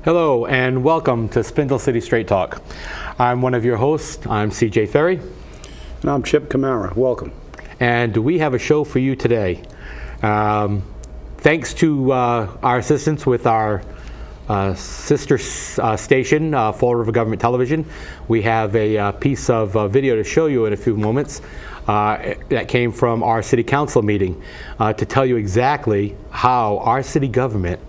Hello and welcome to Spindle City Straight Talk. I'm one of your hosts. I'm CJ Ferry. And I'm Chip Camara. Welcome. And we have a show for you today. Thanks to our assistance with our sister station, Fall River Government Television, we have a piece of video to show you in a few moments that came from our city council meeting to tell you exactly how our city government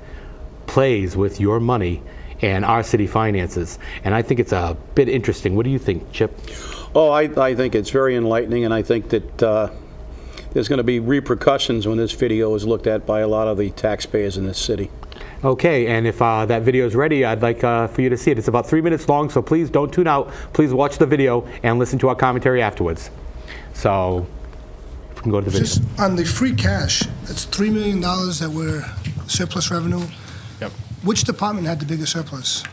plays with your money and our city finances. And I think it's a bit interesting. What do you think, Chip? Oh, I think it's very enlightening, and I think that there's going to be repercussions when this video is looked at by a lot of the taxpayers in this city. Okay, and if that video is ready, I'd like for you to see it. It's about 3 minutes long, so please don't tune out. Please watch the video and listen to our commentary afterwards. So, if we can go to the video. Just on the free cash, it's $3 million that were surplus revenue. Yep. Which department had the biggest surplus?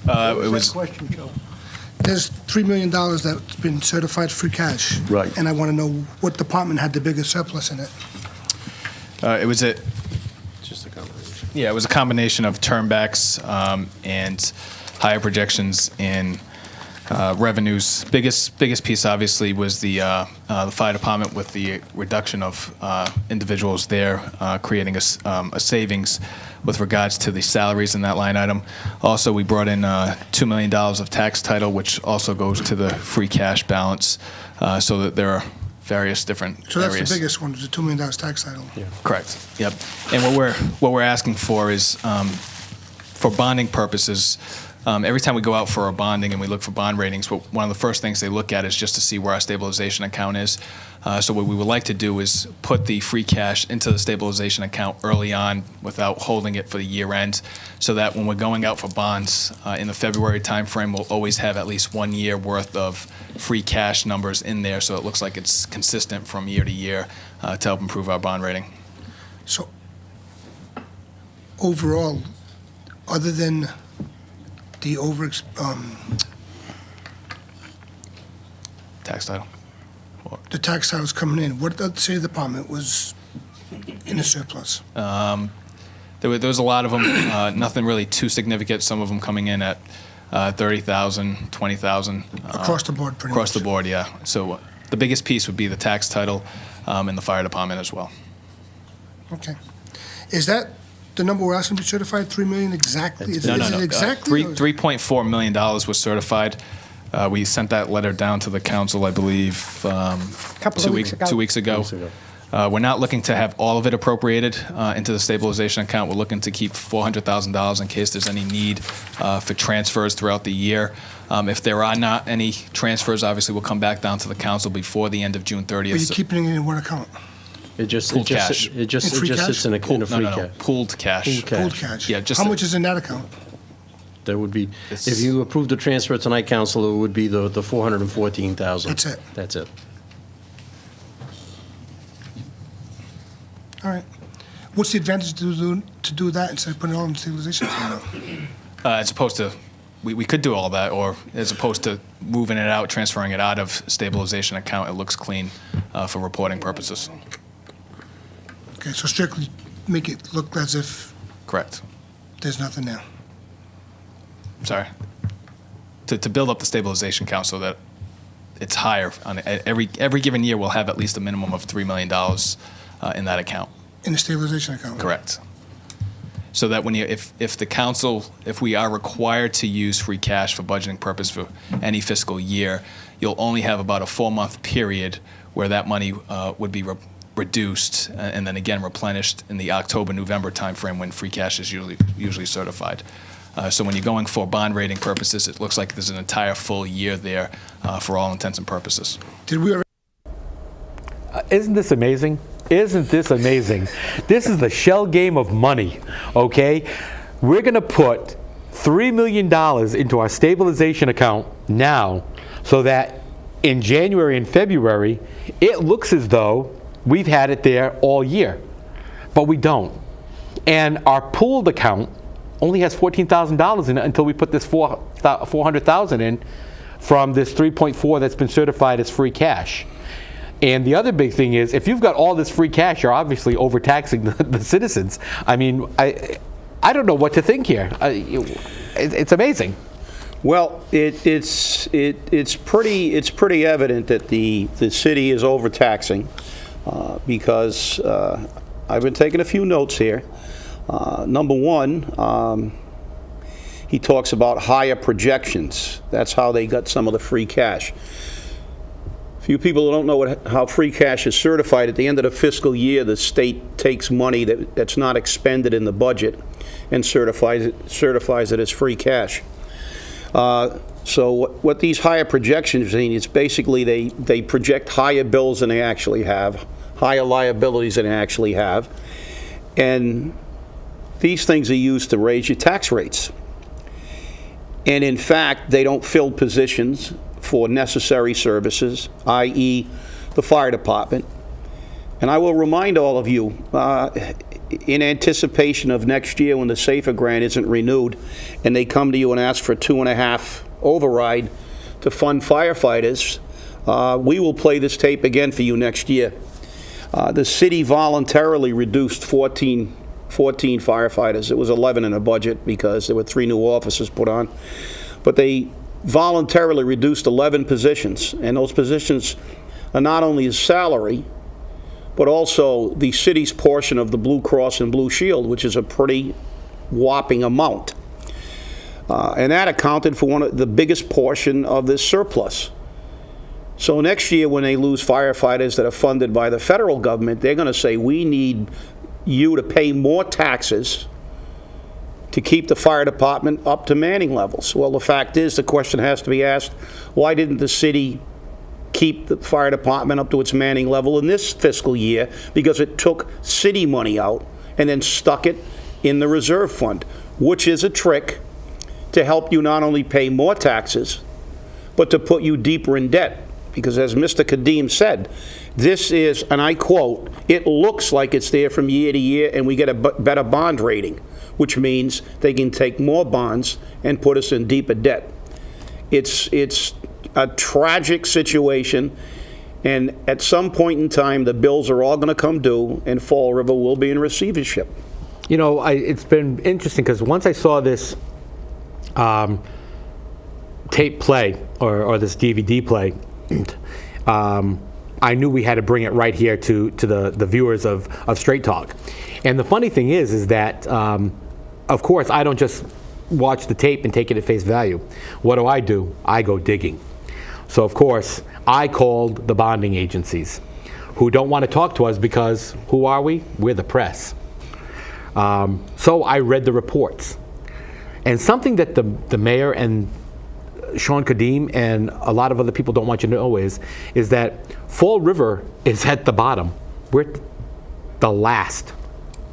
It was Question, Joe. There's $3 million that's been certified free cash. Right. And I want to know what department had the biggest surplus in it. it was a Just a combination. yeah, it was a combination of turnbacks and higher projections in revenues. Biggest piece obviously was the fire department with the reduction of individuals there, creating a savings with regards to the salaries in that line item. Also, we brought in $2 million of tax title, which also goes to the free cash balance, so that there are various different So that's areas. the biggest one, the $2 million tax title. Yeah. Correct. Yep. And what we're asking for is for bonding purposes. Every time we go out for our bonding and we look for bond ratings, one of the first things they look at is just to see where our stabilization account is. So what we would like to do is put the free cash into the stabilization account early on without holding it for the year end, so that when we're going out for bonds in the February timeframe, we'll always have at least 1 year worth of free cash numbers in there, so it looks like it's consistent from year to year to help improve our bond rating. So overall, other than the Tax title. the tax titles coming in, what the city department was in a surplus? There was a lot of them, nothing really too significant. Some of them coming in at 30,000, 20,000. Across the board, pretty much. Across the board, yeah. So the biggest piece would be the tax title and the fire department as well. Okay. Is that the number we're asking to be certified, $3 million exactly? Is No. it exactly? or- $3.4 million was certified. We sent that letter down to the council, I believe, Couple of weeks ago. 2 weeks ago. We're not looking to have all of it appropriated into the stabilization account. We're looking to keep $400,000 in case there's any need for transfers throughout the year. If there are not any transfers, obviously we'll come back down to the council before the end of June 30th. Are you keeping it in what account? It just Pooled cash. In free cash? sits in a free cash. Pooled cash. Pooled cash. Pooled cash? Yeah, just How the- much is in that account? That would be, It's- if you approve the transfer tonight, Council, it would be the 414,000. That's it? That's it. All right. What's the advantage to do that instead of putting it all in the stabilization fund? though? As opposed to, we could do all that, or as opposed to moving it out, transferring it out of stabilization account, it looks clean for reporting purposes. Okay, so strictly make it look as if Correct. there's nothing there. Sorry. To build up the stabilization account so that it's higher. On every given year, we'll have at least a minimum of $3 million in that account. In the stabilization account? Correct. So that when if the council, if we are required to use free cash for budgeting purpose for any fiscal year, you'll only have about a 4-month period where that money would be reduced and then again replenished in the October-November timeframe when free cash is usually certified. So when you're going for bond rating purposes, it looks like there's an entire full year there for all intents and purposes. Did we already? Isn't this amazing? Isn't this amazing? This is the shell game of money, okay? We're going to put $3 million into our stabilization account now so that in January and February, it looks as though we've had it there all year, but we don't. And our pooled account only has $14,000 in it until we put this $400,000 in from this 3.4 that's been certified as free cash. And the other big thing is, if you've got all this free cash, you're obviously overtaxing the citizens. I mean, I don't know what to think here. It's amazing. Well, it's pretty evident that the city is overtaxing because I've been taking a few notes here. Number one, he talks about higher projections. That's how they got some of the free cash. Few people don't know how free cash is certified. At the end of the fiscal year, the state takes money that's not expended in the budget and certifies it as free cash. So what these higher projections mean is basically they project higher bills than they actually have, higher liabilities than they actually have, and these things are used to raise your tax rates. And in fact, they don't fill positions for necessary services, i.e. the fire department. And I will remind all of you, in anticipation of next year when the SAFER grant isn't renewed, and they come to you and ask for 2.5 override to fund firefighters, we will play this tape again for you next year. The city voluntarily reduced 14 firefighters. It was 11 in the budget because there were 3 new officers put on. But they voluntarily reduced 11 positions, and those positions are not only his salary, but also the city's portion of the Blue Cross and Blue Shield, which is a pretty whopping amount. And that accounted for one of the biggest portion of this surplus. So next year when they lose firefighters that are funded by the federal government, they're going to say, we need you to pay more taxes to keep the fire department up to manning levels. Well, the fact is, the question has to be asked, why didn't the city keep the fire department up to its manning level in this fiscal year? Because it took city money out and then stuck it in the reserve fund, which is a trick to help you not only pay more taxes, but to put you deeper in debt. Because as Mr. Cadime said, this is, and I quote, it looks like it's there from year to year and we get a better bond rating, which means they can take more bonds and put us in deeper debt. It's a tragic situation, and at some point in time, the bills are all going to come due and Fall River will be in receivership. You know, it's been interesting because once I saw this tape play or this DVD play, I knew we had to bring it right here to the viewers of Straight Talk. And the funny thing is that, of course, I don't just watch the tape and take it at face value. What do? I go digging. So, of course, I called the bonding agencies who don't want to talk to us because who are we? We're the press. So I read the reports. And something that the mayor and Shawn Cadime and a lot of other people don't want you to know is that Fall River is at the bottom. We're the last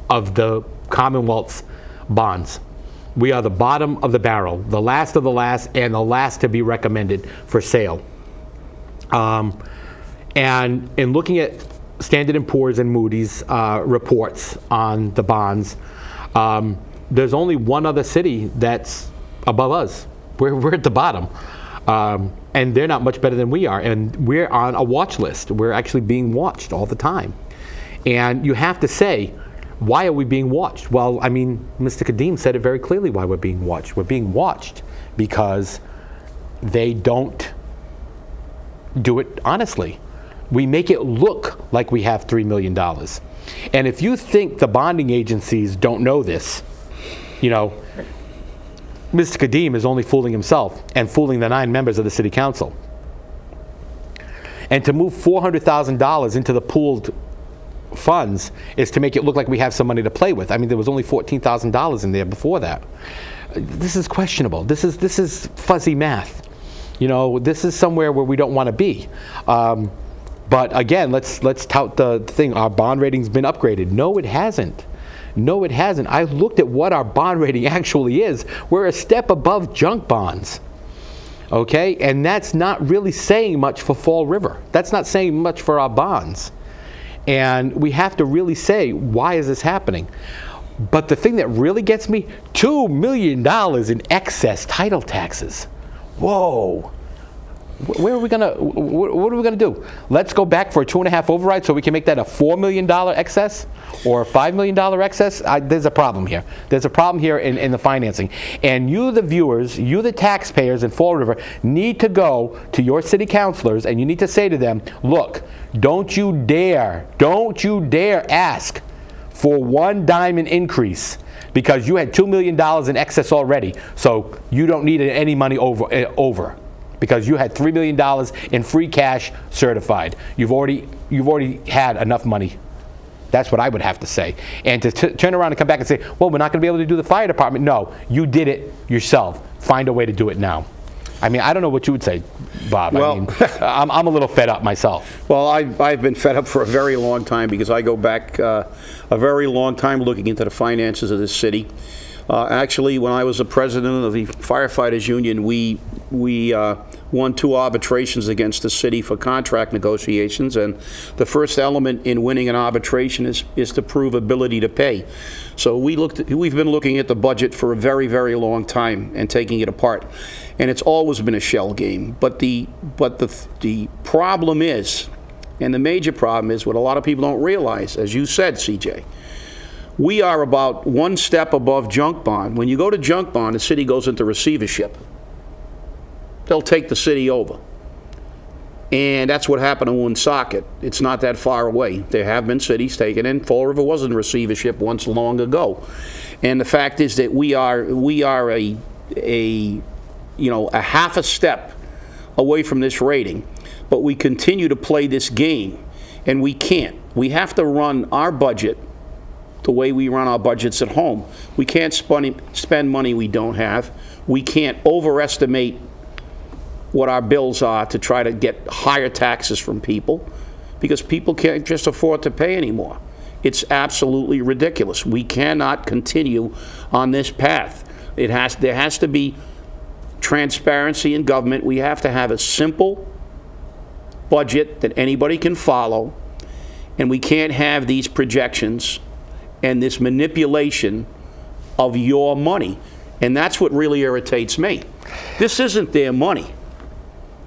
of the Commonwealth's bonds. We are the bottom of the barrel, the last of the last, and the last to be recommended for sale. And in looking at Standard & Poor's and Moody's reports on the bonds, there's only one other city that's above us. We're at the bottom. And they're not much better than we are. And we're on a watch list. We're actually being watched all the time. And you have to say, why are we being watched? Well, I mean, Mr. Cadime said it very clearly why we're being watched. We're being watched because they don't do it honestly. We make it look like we have $3 million. And if you think the bonding agencies don't know this, you know, Mr. Cadime is only fooling himself and fooling the 9 members of the city council. And to move $400,000 into the pooled funds is to make it look like we have some money to play with. I mean, there was only $14,000 in there before that. This is questionable. This is fuzzy math. You know, this is somewhere where we don't want to be. But again, let's tout the thing. Our bond rating's been upgraded. No, it hasn't. No, it hasn't. I looked at what our bond rating actually is. We're a step above junk bonds. Okay? And that's not really saying much for Fall River. That's not saying much for our bonds. And we have to really say, why is this happening? But the thing that really gets me, $2 million in excess title taxes. Whoa. Where are we gonna? What are we gonna do? Let's go back for a 2.5 override so we can make that a $4 million excess or a $5 million excess. There's a problem here. There's a problem here in the financing. And you, the viewers, you, the taxpayers in Fall River, need to go to your city councilors and you need to say to them, look, don't you dare ask for one dime in increase, because you had $2 million in excess already. So you don't need any money over. Because you had $3 million in free cash certified. You've already had enough money. That's what I would have to say. And to turn around and come back and say, well, we're not going to be able to do the fire department. No, you did it yourself. Find a way to do it now. I mean, I don't know what you would say, Bob. Well, I mean, I'm a little fed up myself. Well, I've been fed up for a very long time because I go back a very long time looking into the finances of this city. Actually, when I was the president of the Firefighters Union, we won 2 arbitrations against the city for contract negotiations, and the first element in winning an arbitration is to prove ability to pay. So we've been looking at the budget for a very, very long time and taking it apart, and it's always been a shell game. But the problem is, and the major problem is, what a lot of people don't realize, as you said, CJ. We are about one step above junk bond. When you go to junk bond, the city goes into receivership. They'll take the city over. And that's what happened to Woonsocket. It's not that far away. There have been cities taken in. Fall River was in receivership once long ago. And the fact is that we are a half a step away from this rating, but we continue to play this game, and we can't. We have to run our budget the way we run our budgets at home. We can't spend money we don't have. We can't overestimate what our bills are to try to get higher taxes from people, because people can't just afford to pay anymore. It's absolutely ridiculous. We cannot continue on this path. There has to be transparency in government. We have to have a simple budget that anybody can follow, and we can't have these projections and this manipulation of your money. And that's what really irritates me. This isn't their money.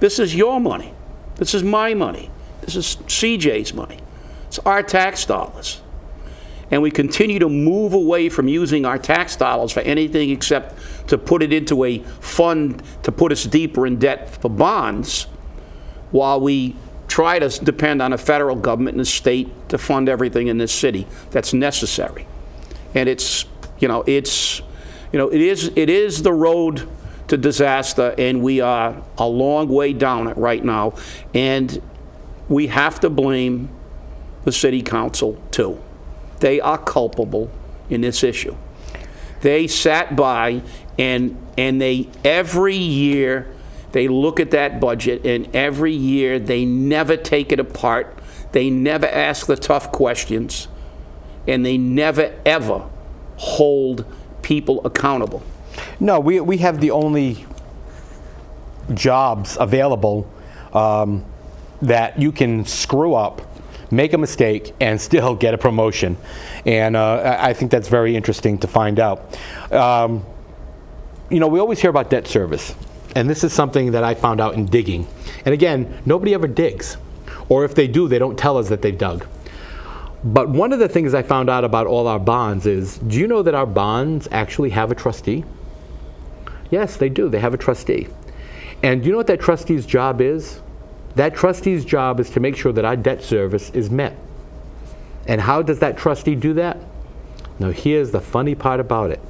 This is your money. This is my money. This is CJ's money. It's our tax dollars. And we continue to move away from using our tax dollars for anything except to put it into a fund to put us deeper in debt for bonds, while we try to depend on the federal government and the state to fund everything in this city that's necessary. And it is the road to disaster, and we are a long way down it right now. And we have to blame the city council too. They are culpable in this issue. They sat by and they every year they look at that budget, and every year they never take it apart. They never ask the tough questions, and they never, ever hold people accountable. No, we have the only jobs available that you can screw up, make a mistake, and still get a promotion. And I think that's very interesting to find out. We always hear about debt service. And this is something that I found out in digging. And again, nobody ever digs. Or if they do, they don't tell us that they've dug. But one of the things I found out about all our bonds is, do you know that our bonds actually have a trustee? Yes, they do. They have a trustee. And do you know what that trustee's job is? That trustee's job is to make sure that our debt service is met. And how does that trustee do that? Now, here's the funny part about it.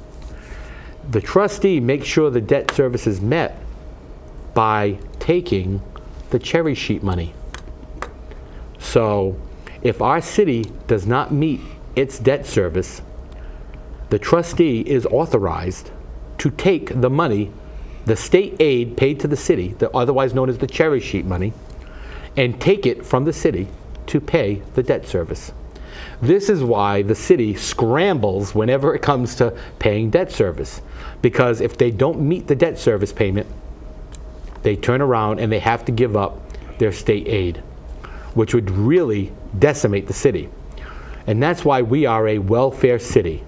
The trustee makes sure the debt service is met by taking the cherry sheet money. So if our city does not meet its debt service, the trustee is authorized to take the money, the state aid paid to the city, otherwise known as the cherry sheet money, and take it from the city to pay the debt service. This is why the city scrambles whenever it comes to paying debt service, because if they don't meet the debt service payment, they turn around and they have to give up their state aid, which would really decimate the city. And that's why we are a welfare city.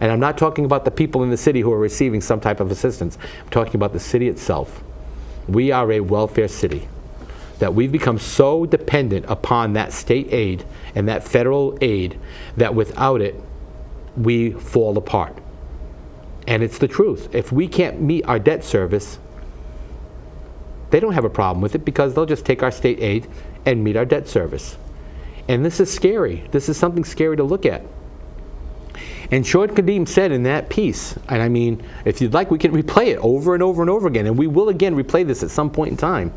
And I'm not talking about the people in the city who are receiving some type of assistance. I'm talking about the city itself. we are a welfare city, that we've become so dependent upon that state aid and that federal aid that without it, we fall apart. And it's the truth. If we can't meet our debt service, they don't have a problem with it because they'll just take our state aid and meet our debt service. And this is scary. This is something scary to look at. And Shawn Cadime said in that piece, and I mean, if you'd like, we can replay it over and over and over again, and we will again replay this at some point in time.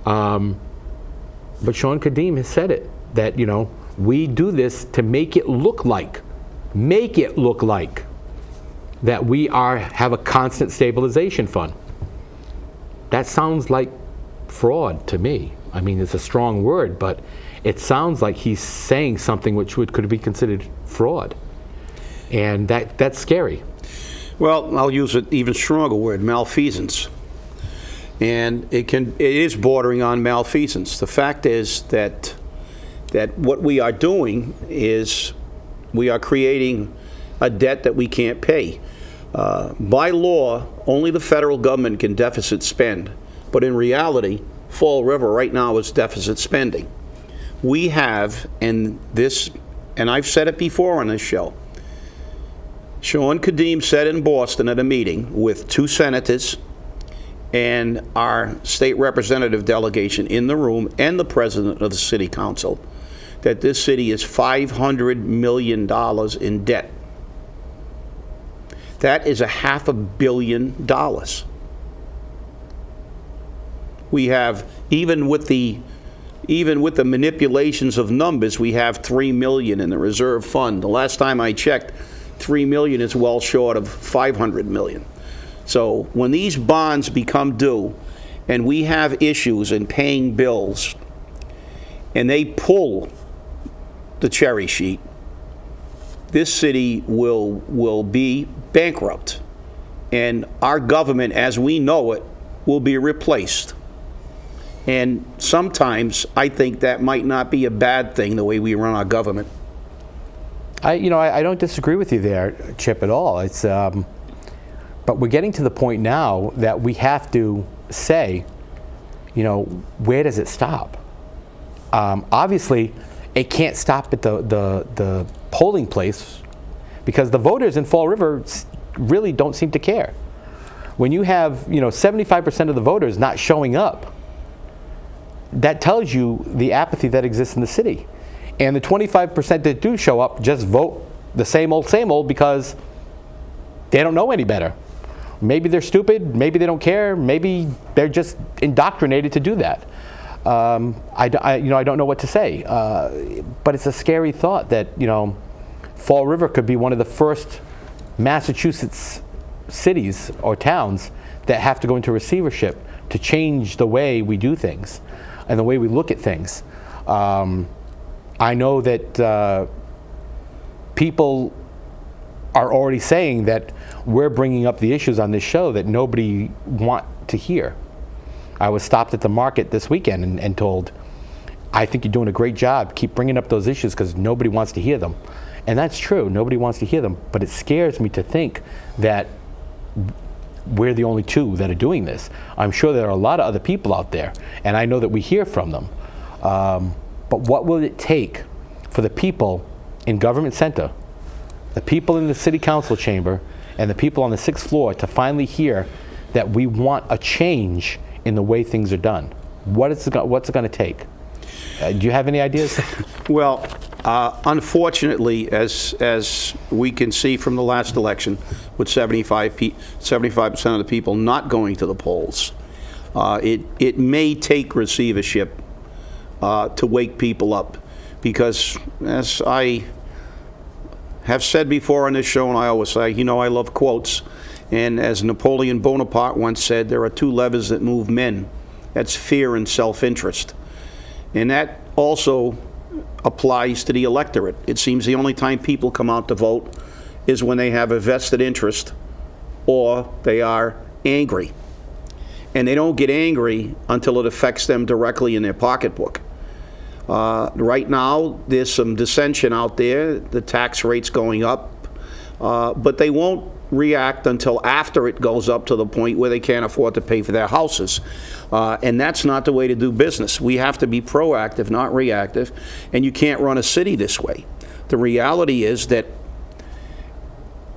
But Shawn Cadime has said it, that, you know, we do this to make it look like that we have a constant stabilization fund. That sounds like fraud to me. I mean, it's a strong word, but it sounds like he's saying something which could be considered fraud. And that's scary. Well, I'll use an even stronger word, malfeasance. And it is bordering on malfeasance. The fact is that what we are doing is we are creating a debt that we can't pay. By law, only the federal government can deficit spend. But in reality, Fall River right now is deficit spending. We have, and I've said it before on this show, Shawn Cadime said in Boston at a meeting with 2 senators and our state representative delegation in the room and the president of the city council that this city is $500 million in debt. That is $500 million. We have, even with the manipulations of numbers, we have $3 million in the reserve fund. The last time I checked, $3 million is well short of $500 million. So when these bonds become due and we have issues in paying bills and they pull the cherry sheet, this city will be bankrupt, and our government as we know it will be replaced. And sometimes I think that might not be a bad thing, the way we run our government. I don't disagree with you there, Chip, at all. It's, but we're getting to the point now that we have to say, you know, where does it stop? Obviously, it can't stop at the polling place, because the voters in Fall River really don't seem to care. When you have, 75% of the voters not showing up, that tells you the apathy that exists in the city. And the 25% that do show up just vote the same old because they don't know any better. Maybe they're stupid, maybe they don't care, maybe they're just indoctrinated to do that. I don't know what to say, but it's a scary thought that, Fall River could be one of the first Massachusetts cities or towns that have to go into receivership to change the way we do things and the way we look at things. I know that people are already saying that we're bringing up the issues on this show that nobody want to hear. I was stopped at the market this weekend and told, I think you're doing a great job. Keep bringing up those issues because nobody wants to hear them. And that's true. Nobody wants to hear them. But it scares me to think that we're the only 2 that are doing this. I'm sure there are a lot of other people out there, and I know that we hear from them. But what will it take for the people in Government Center, the people in the City Council chamber, and the people on the 6th floor to finally hear that we want a change in the way things are done? What's it going to take? Do you have any ideas? Well, unfortunately, as we can see from the last election, with 75% of the people not going to the polls, it may take receivership to wake people up, because as I have said before on this show, and I always say, I love quotes, and as Napoleon Bonaparte once said, there are 2 levers that move men. That's fear and self-interest. And that also applies to the electorate. It seems the only time people come out to vote is when they have a vested interest or they are angry. And they don't get angry until it affects them directly in their pocketbook. Right now, there's some dissension out there, the tax rate's going up, but they won't react until after it goes up to the point where they can't afford to pay for their houses. And that's not the way to do business. We have to be proactive, not reactive, and you can't run a city this way. The reality is that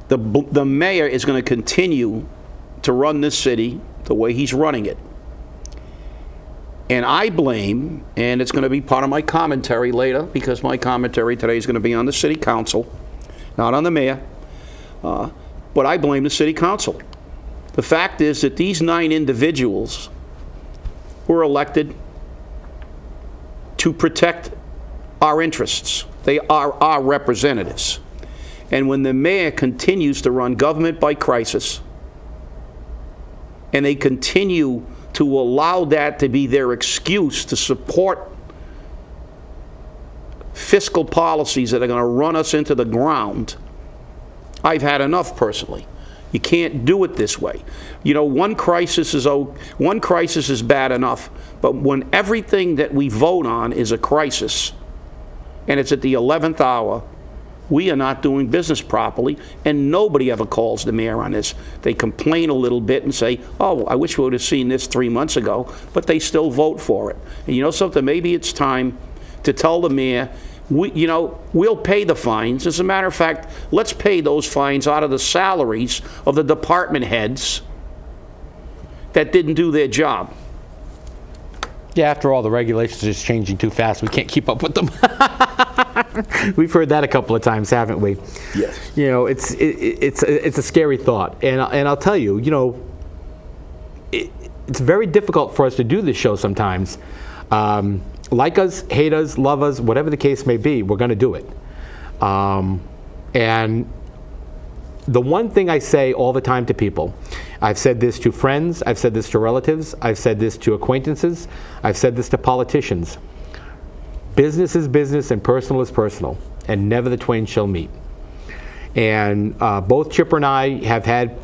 the mayor is going to continue to run this city the way he's running it. And I blame, and it's going to be part of my commentary later, because my commentary today is going to be on the city council, not on the mayor, but I blame the city council. The fact is that these 9 individuals were elected to protect our interests. They are our representatives. And when the mayor continues to run government by crisis, and they continue to allow that to be their excuse to support fiscal policies that are going to run us into the ground, I've had enough personally. You can't do it this way. You know, one crisis is bad enough, but when everything that we vote on is a crisis, and it's at the 11th hour, we are not doing business properly, and nobody ever calls the mayor on this. They complain a little bit and say, oh, I wish we would have seen this 3 months ago, but they still vote for it. And you know something? Maybe it's time to tell the mayor, we'll pay the fines. As a matter of fact, let's pay those fines out of the salaries of the department heads that didn't do their job. Yeah, after all, the regulations are just changing too fast. We can't keep up with them. We've heard that a couple of times, haven't we? Yes. You know, it's a scary thought. And I'll tell you, it's very difficult for us to do this show sometimes. Like us, hate us, love us, whatever the case may be, we're going to do it. And the one thing I say all the time to people, I've said this to friends, I've said this to relatives, I've said this to acquaintances, I've said this to politicians. Business is business and personal is personal, and never the twain shall meet. And both Chipper and I have had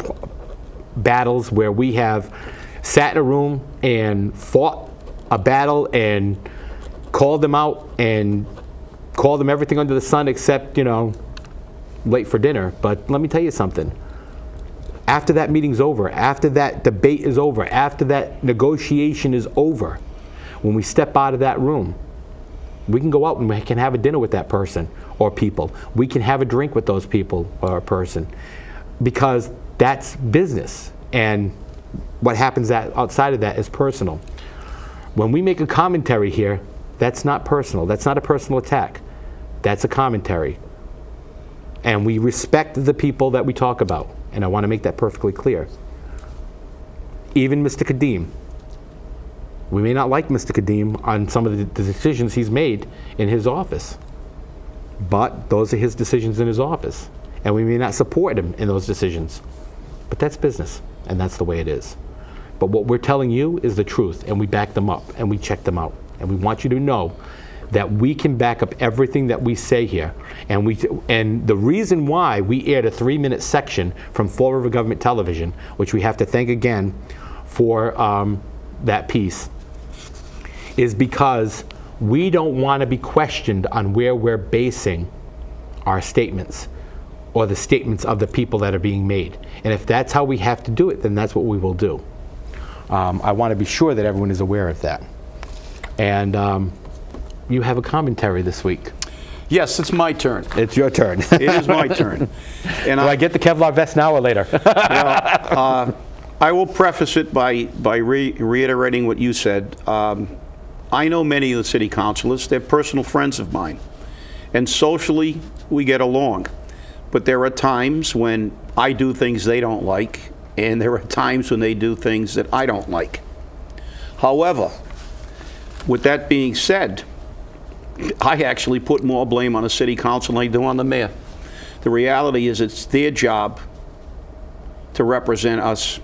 battles where we have sat in a room and fought a battle and called them out and called them everything under the sun except, late for dinner. But let me tell you something. After that meeting's over, after that debate is over, after that negotiation is over, when we step out of that room, we can go out and we can have a dinner with that person or people. We can have a drink with those people or a person, because that's business. And what happens outside of that is personal. When we make a commentary here, that's not personal. That's not a personal attack. That's a commentary. And we respect the people that we talk about. And I want to make that perfectly clear. Even Mr. Cadime. We may not like Mr. Cadime on some of the decisions he's made in his office. But those are his decisions in his office. And we may not support him in those decisions. But that's business. And that's the way it is. But what we're telling you is the truth. And we back them up. And we check them out. And we want you to know that we can back up everything that we say here. And the reason why we aired a 3-minute section from Fall River Government Television, which we have to thank again for that piece, is because we don't want to be questioned on where we're basing our statements or the statements of the people that are being made. And if that's how we have to do it, then that's what we will do. I want to be sure that everyone is aware of that. And you have a commentary this week. Yes, it's my turn. It's your turn. It is my turn. And Do I get the Kevlar vest now or later? I will preface it by reiterating what you said. I know many of the city councilors. They're personal friends of mine. And socially, we get along. But there are times when I do things they don't like, and there are times when they do things that I don't like. However, with that being said, I actually put more blame on the city council than I do on the mayor. The reality is it's their job to represent us.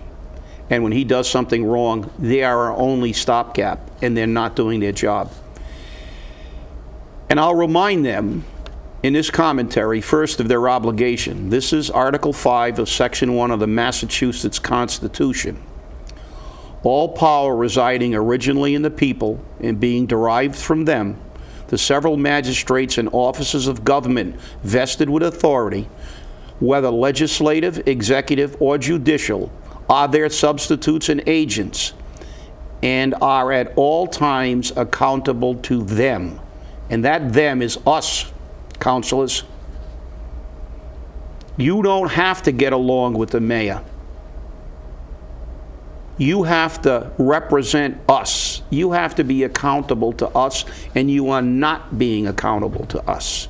And when he does something wrong, they are our only stopgap, and they're not doing their job. And I'll remind them in this commentary, first, of their obligation. This is Article 5 of Section 1 of the Massachusetts Constitution. All power residing originally in the people and being derived from them, the several magistrates and officers of government vested with authority whether legislative, executive, or judicial, are their substitutes and agents, and are at all times accountable to them. And that them is us, councilors. You don't have to get along with the mayor. You have to represent us. You have to be accountable to us, and you are not being accountable to us.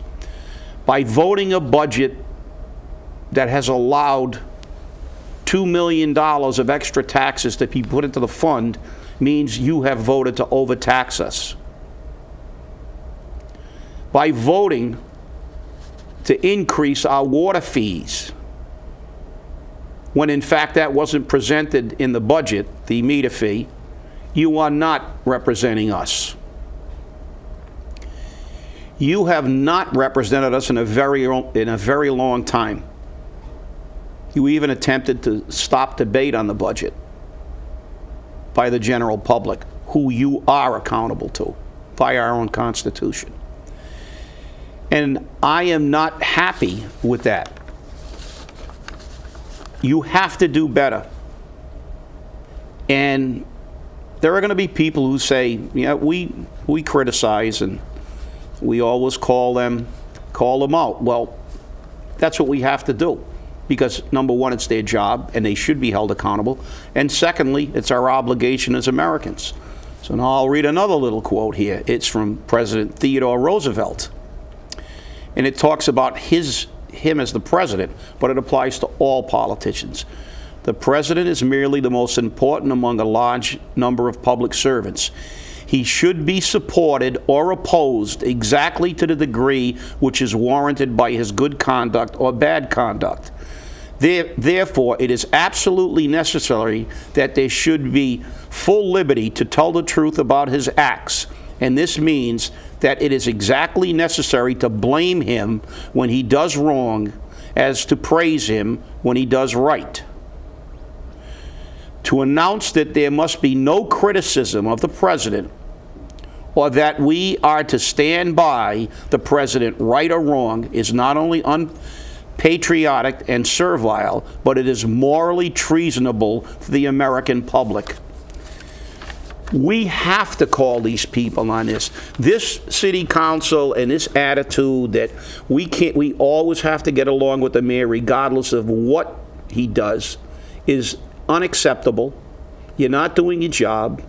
By voting a budget that has allowed $2 million of extra taxes to be put into the fund means you have voted to overtax us. By voting to increase our water fees, when in fact that wasn't presented in the budget, the meter fee, you are not representing us. You have not represented us in a very long time. You even attempted to stop debate on the budget by the general public, who you are accountable to by our own Constitution. And I am not happy with that. You have to do better. And there are going to be people who say, yeah, we criticize and we always call them out. Well, that's what we have to do. Because number one, it's their job and they should be held accountable. And secondly, it's our obligation as Americans. So now I'll read another little quote here. It's from President Theodore Roosevelt. And it talks about him as the president, but it applies to all politicians. The president is merely the most important among a large number of public servants. He should be supported or opposed exactly to the degree which is warranted by his good conduct or bad conduct. Therefore, it is absolutely necessary that there should be full liberty to tell the truth about his acts, and this means that it is exactly necessary to blame him when he does wrong as to praise him when he does right. To announce that there must be no criticism of the president or that we are to stand by the president, right or wrong, is not only unpatriotic and servile, but it is morally treasonable to the American public. We have to call these people on this. This city council and this attitude that we always have to get along with the mayor regardless of what he does is unacceptable. You're not doing your job.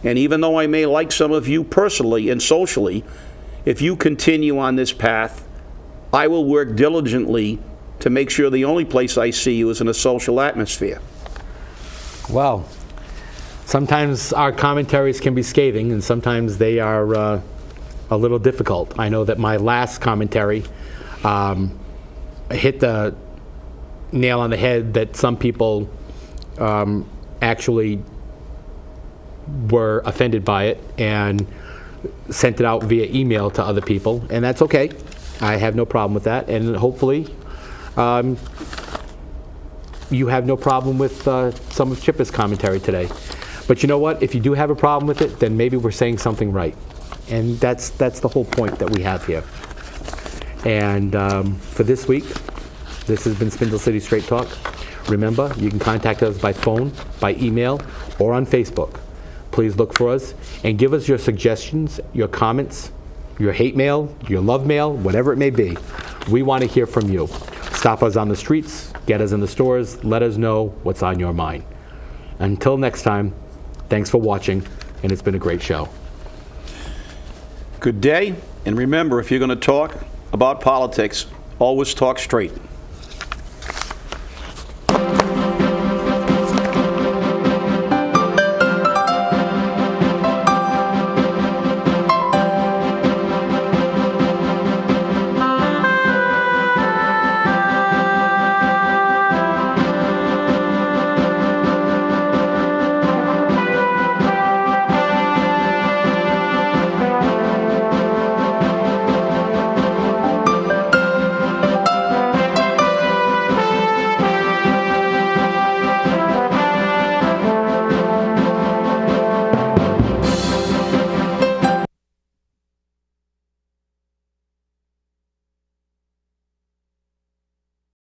And even though I may like some of you personally and socially, if you continue on this path, I will work diligently to make sure the only place I see you is in a social atmosphere. Well, sometimes our commentaries can be scathing, and sometimes they are a little difficult. I know that my last commentary hit the nail on the head that some people actually were offended by it and sent it out via email to other people, and that's okay. I have no problem with that, and hopefully you have no problem with some of Chip's commentary today. But you know what? If you do have a problem with it, then maybe we're saying something right. And that's the whole point that we have here. And for this week, this has been Spindle City Straight Talk. Remember, you can contact us by phone, by email, or on Facebook. Please look for us and give us your suggestions, your comments, your hate mail, your love mail, whatever it may be. We want to hear from you. Stop us on the streets, get us in the stores, let us know what's on your mind. Until next time, thanks for watching, and it's been a great show. Good day, and remember, if you're going to talk about politics, always talk straight.